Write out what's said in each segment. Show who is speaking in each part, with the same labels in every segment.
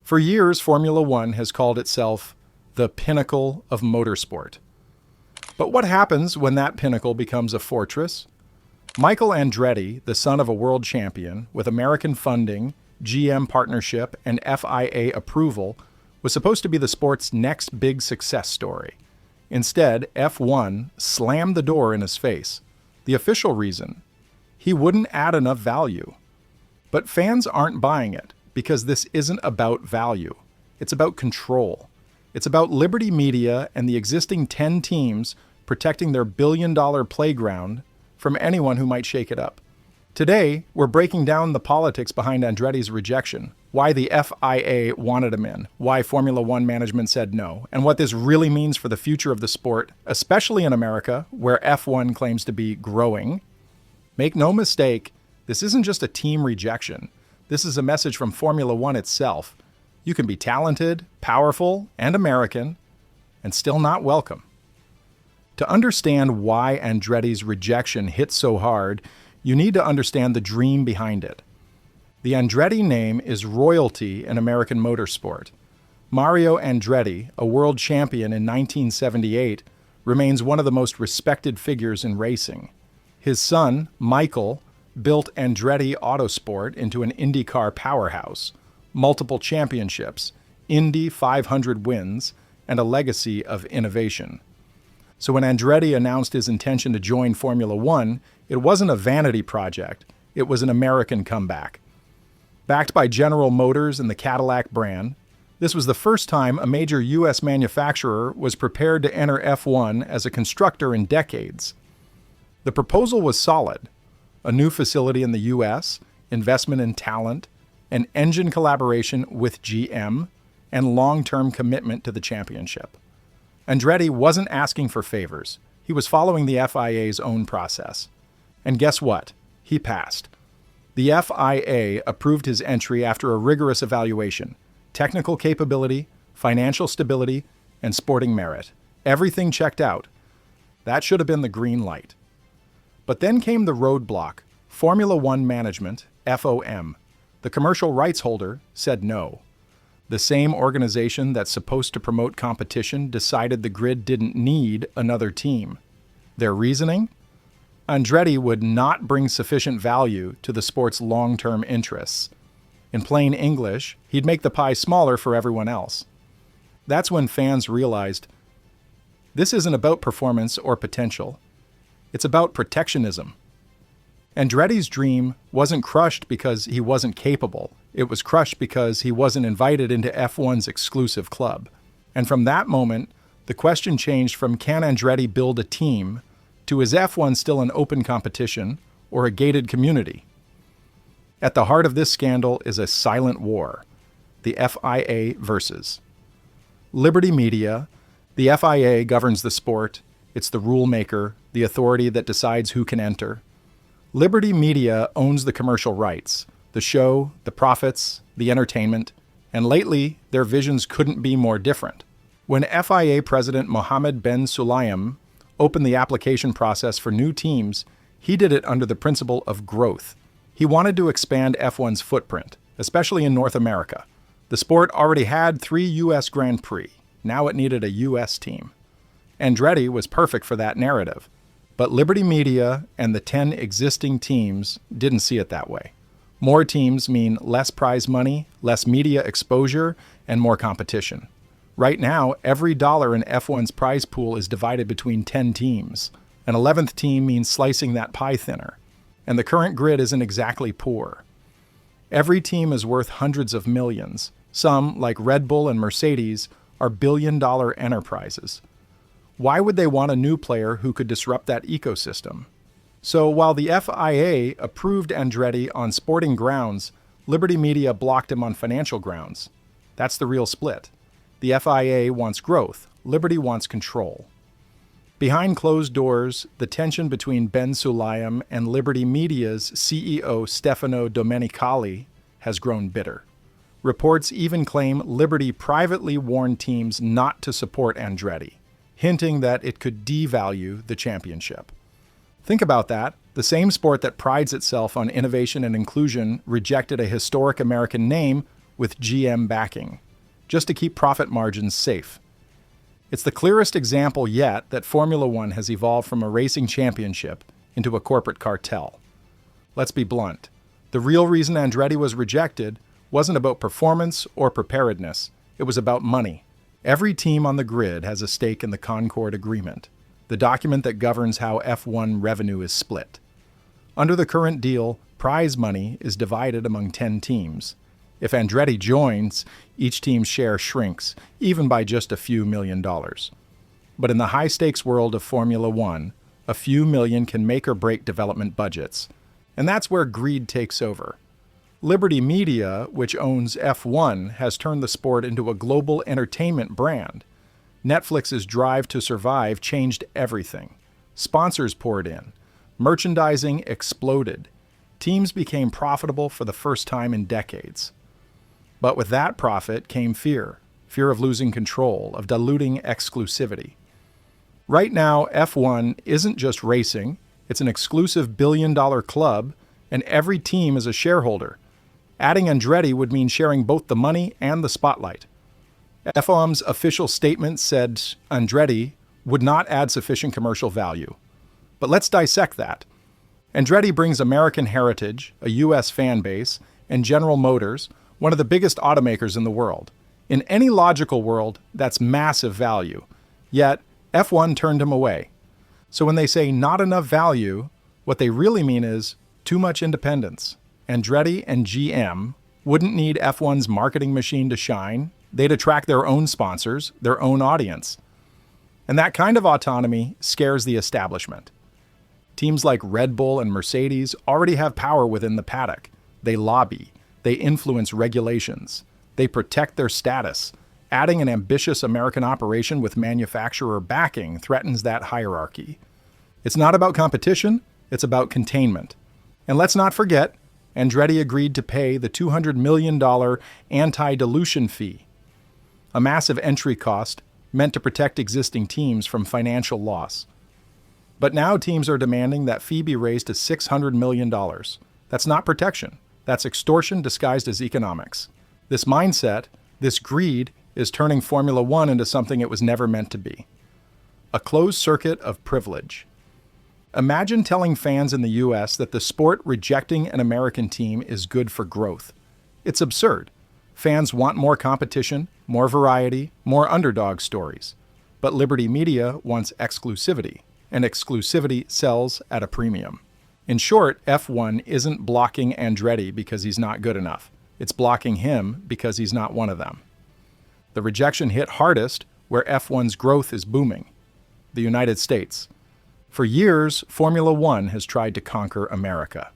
Speaker 1: For years, Formula One has called itself the pinnacle of motorsport. But what happens when that pinnacle becomes a fortress? Michael Andretti, the son of a world champion, with American funding, GM partnership, and FIA approval, was supposed to be the sport's next big success story. Instead, F1 slammed the door in his face. The official reason? He wouldn't add enough value. But fans aren't buying it, because this isn't about value. It's about control. It's about Liberty Media and the existing 10 teams protecting their billion-dollar playground from anyone who might shake it up. Today, we're breaking down the politics behind Andretti's rejection, why the FIA wanted him in, why Formula One management said no, and what this really means for the future of the sport, especially in America, where F1 claims to be growing. Make no mistake, this isn't just a team rejection. This is a message from Formula One itself. You can be talented, powerful, and American, and still not welcome. To understand why Andretti's rejection hit so hard, you need to understand the dream behind it. The Andretti name is royalty in American motorsport. Mario Andretti, a world champion in 1978, remains one of the most respected figures in racing. His son, Michael, built Andretti Autosport into an IndyCar powerhouse, multiple championships, Indy 500 wins, and a legacy of innovation. So when Andretti announced his intention to join Formula One, it wasn't a vanity project, it was an American comeback. Backed by General Motors and the Cadillac brand, this was the first time a major U.S. manufacturer was prepared to enter F1 as a constructor in decades. The proposal was solid: a new facility in the U.S., investment in talent, an engine collaboration with GM, and long-term commitment to the championship. Andretti wasn't asking for favors. He was following the FIA's own process. And guess what? He passed. The FIA approved his entry after a rigorous evaluation: technical capability, financial stability, and sporting merit. Everything checked out. That should have been the green light. But then came the roadblock. Formula One Management, FOM, the commercial rights holder, said no. The same organization that's supposed to promote competition decided the grid didn't need another team. Their reasoning? Andretti would not bring sufficient value to the sport's long-term interests. In plain English, he'd make the pie smaller for everyone else. That's when fans realized this isn't about performance or potential. It's about protectionism. Andretti's dream wasn't crushed because he wasn't capable. It was crushed because he wasn't invited into F1's exclusive club. And from that moment, the question changed from can Andretti build a team to is F1 still an open competition or a gated community? At the heart of this scandal is a silent war, the FIA versus Liberty Media. The FIA governs the sport. It's the rule maker, the authority that decides who can enter. Liberty Media owns the commercial rights, the show, the profits, the entertainment, and lately, their visions couldn't be more different. When FIA President Mohammed bin Sulayem opened the application process for new teams, he did it under the principle of growth. He wanted to expand F1's footprint, especially in North America. The sport already had 3 U.S. Grand Prix. Now it needed a U.S. team. Andretti was perfect for that narrative. But Liberty Media and the 10 existing teams didn't see it that way. More teams mean less prize money, less media exposure, and more competition. Right now, every dollar in F1's prize pool is divided between 10 teams. An 11th team means slicing that pie thinner. And the current grid isn't exactly poor. Every team is worth hundreds of millions. Some, like Red Bull and Mercedes, are billion-dollar enterprises. Why would they want a new player who could disrupt that ecosystem? So while the FIA approved Andretti on sporting grounds, Liberty Media blocked him on financial grounds. That's the real split. The FIA wants growth. Liberty wants control. Behind closed doors, the tension between Ben Sulayem and Liberty Media's CEO Stefano Domenicali has grown bitter. Reports even claim Liberty privately warned teams not to support Andretti, hinting that it could devalue the championship. Think about that. The same sport that prides itself on innovation and inclusion rejected a historic American name with GM backing, just to keep profit margins safe. It's the clearest example yet that Formula One has evolved from a racing championship into a corporate cartel. Let's be blunt. The real reason Andretti was rejected wasn't about performance or preparedness. It was about money. Every team on the grid has a stake in the Concord Agreement, the document that governs how F1 revenue is split. Under the current deal, prize money is divided among 10 teams. If Andretti joins, each team's share shrinks, even by just a few $1,000,000. But in the high-stakes world of Formula One, a few million can make or break development budgets. And that's where greed takes over. Liberty Media, which owns F1, has turned the sport into a global entertainment brand. Netflix's drive to survive changed everything. Sponsors poured in. Merchandising exploded. Teams became profitable for the first time in decades. But with that profit came fear of losing control, of diluting exclusivity. Right now, F1 isn't just racing, it's an exclusive billion-dollar club, and every team is a shareholder. Adding Andretti would mean sharing both the money and the spotlight. F1's official statement said Andretti would not add sufficient commercial value. But let's dissect that. Andretti brings American heritage, a U.S. fan base, and General Motors, one of the biggest automakers in the world. In any logical world, that's massive value. Yet, F1 turned him away. So when they say not enough value, what they really mean is too much independence. Andretti and GM wouldn't need F1's marketing machine to shine. They'd attract their own sponsors, their own audience. And that kind of autonomy scares the establishment. Teams like Red Bull and Mercedes already have power within the paddock. They lobby. They influence regulations. They protect their status. Adding an ambitious American operation with manufacturer backing threatens that hierarchy. It's not about competition, it's about containment. And let's not forget, Andretti agreed to pay the $200 million anti-dilution fee, a massive entry cost meant to protect existing teams from financial loss. But now teams are demanding that fee be raised to $600 million. That's not protection. That's extortion disguised as economics. This mindset, this greed, is turning Formula One into something it was never meant to be. A closed circuit of privilege. Imagine telling fans in the U.S. that the sport rejecting an American team is good for growth. It's absurd. Fans want more competition, more variety, more underdog stories. But Liberty Media wants exclusivity, and exclusivity sells at a premium. In short, F1 isn't blocking Andretti because he's not good enough. It's blocking him because he's not one of them. The rejection hit hardest where F1's growth is booming, the United States. For years, Formula One has tried to conquer America.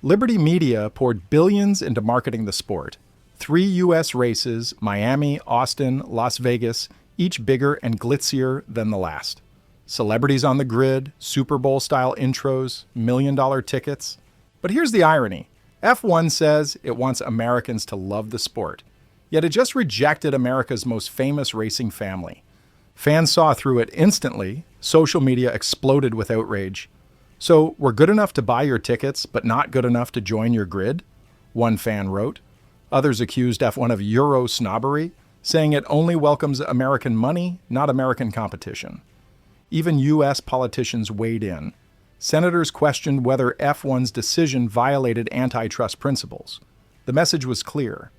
Speaker 1: Liberty Media poured billions into marketing the sport. 3 U.S. races, Miami, Austin, Las Vegas, each bigger and glitzier than the last. Celebrities on the grid, Super Bowl-style intros, million-dollar tickets. But here's the irony. F1 says it wants Americans to love the sport, yet it just rejected America's most famous racing family. Fans saw through it instantly. Social media exploded with outrage. So, we're good enough to buy your tickets, but not good enough to join your grid? One fan wrote. Others accused F1 of Euro snobbery, saying it only welcomes American money, not American competition. Even U.S. politicians weighed in. Senators questioned whether F1's decision violated antitrust principles. The message was clear.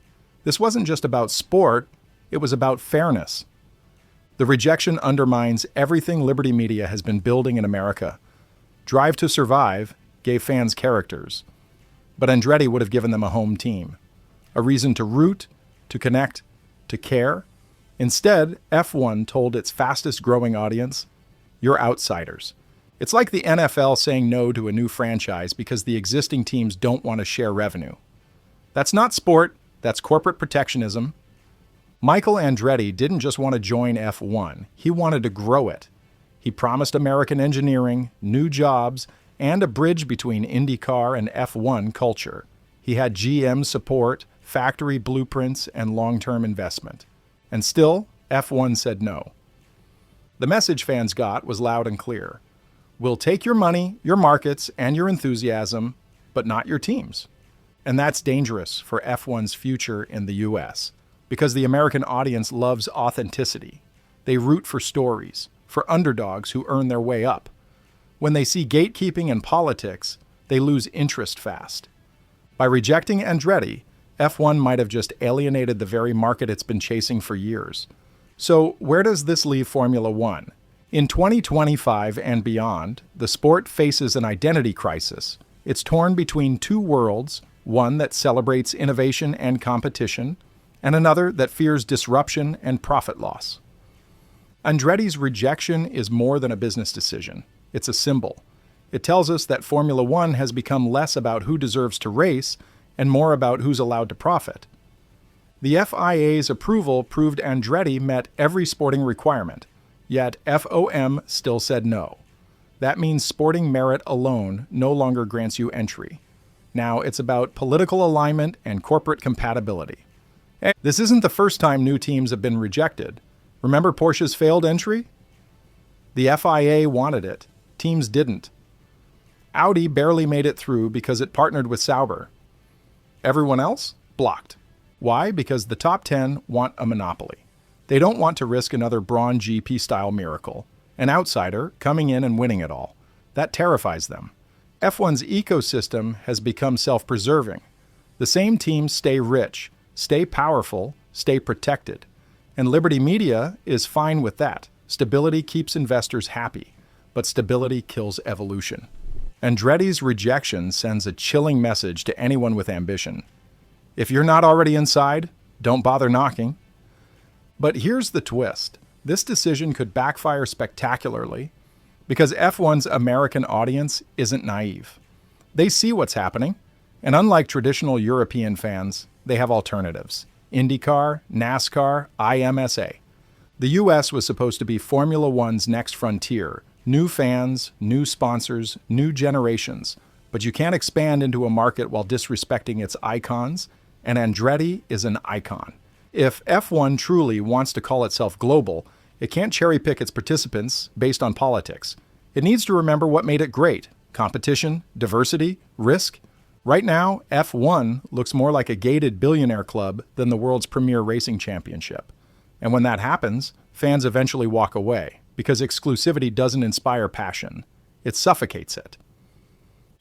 Speaker 1: This wasn't just about sport, it was about fairness. The rejection undermines everything Liberty Media has been building in America. Drive to Survive gave fans characters, but Andretti would have given them a home team, a reason to root, to connect, to care. Instead, F1 told its fastest-growing audience, "You're outsiders." It's like the NFL saying no to a new franchise because the existing teams don't want to share revenue. That's not sport, that's corporate protectionism. Michael Andretti didn't just want to join F1, he wanted to grow it. He promised American engineering, new jobs, and a bridge between IndyCar and F1 culture. He had GM support, factory blueprints, and long-term investment. And still, F1 said no. The message fans got was loud and clear. We'll take your money, your markets, and your enthusiasm, but not your teams. And that's dangerous for F1's future in the US, because the American audience loves authenticity. They root for stories, for underdogs who earn their way up. When they see gatekeeping and politics, they lose interest fast. By rejecting Andretti, F1 might have just alienated the very market it's been chasing for years. So where does this leave Formula One? In 2025 and beyond, the sport faces an identity crisis. It's torn between two worlds, one that celebrates innovation and competition, and another that fears disruption and profit loss. Andretti's rejection is more than a business decision. It's a symbol. It tells us that Formula One has become less about who deserves to race and more about who's allowed to profit. The FIA's approval proved Andretti met every sporting requirement, yet FOM still said no. That means sporting merit alone no longer grants you entry. Now it's about political alignment and corporate compatibility. This isn't the first time new teams have been rejected. Remember Porsche's failed entry? The FIA wanted it. Teams didn't. Audi barely made it through because it partnered with Sauber. Everyone else? Blocked. Why? Because the top 10 want a monopoly. They don't want to risk another Braun GP-style miracle, an outsider coming in and winning it all. That terrifies them. F1's ecosystem has become self-preserving. The same teams stay rich, stay powerful, stay protected. And Liberty Media is fine with that. Stability keeps investors happy, but stability kills evolution. Andretti's rejection sends a chilling message to anyone with ambition. If you're not already inside, don't bother knocking. But here's the twist. This decision could backfire spectacularly because F1's American audience isn't naive. They see what's happening, and unlike traditional European fans, they have alternatives. IndyCar, NASCAR, IMSA. The US was supposed to be Formula One's next frontier. New fans, new sponsors, new generations. But you can't expand into a market while disrespecting its icons, and Andretti is an icon. If F1 truly wants to call itself global, it can't cherry-pick its participants based on politics. It needs to remember what made it great: competition, diversity, risk. Right now, F1 looks more like a gated billionaire club than the world's premier racing championship. And when that happens, fans eventually walk away, because exclusivity doesn't inspire passion. It suffocates it.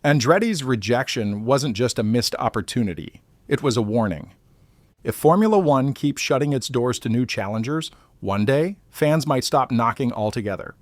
Speaker 1: Andretti's rejection wasn't just a missed opportunity. It was a warning. If Formula One keeps shutting its doors to new challengers, one day, fans might stop knocking altogether.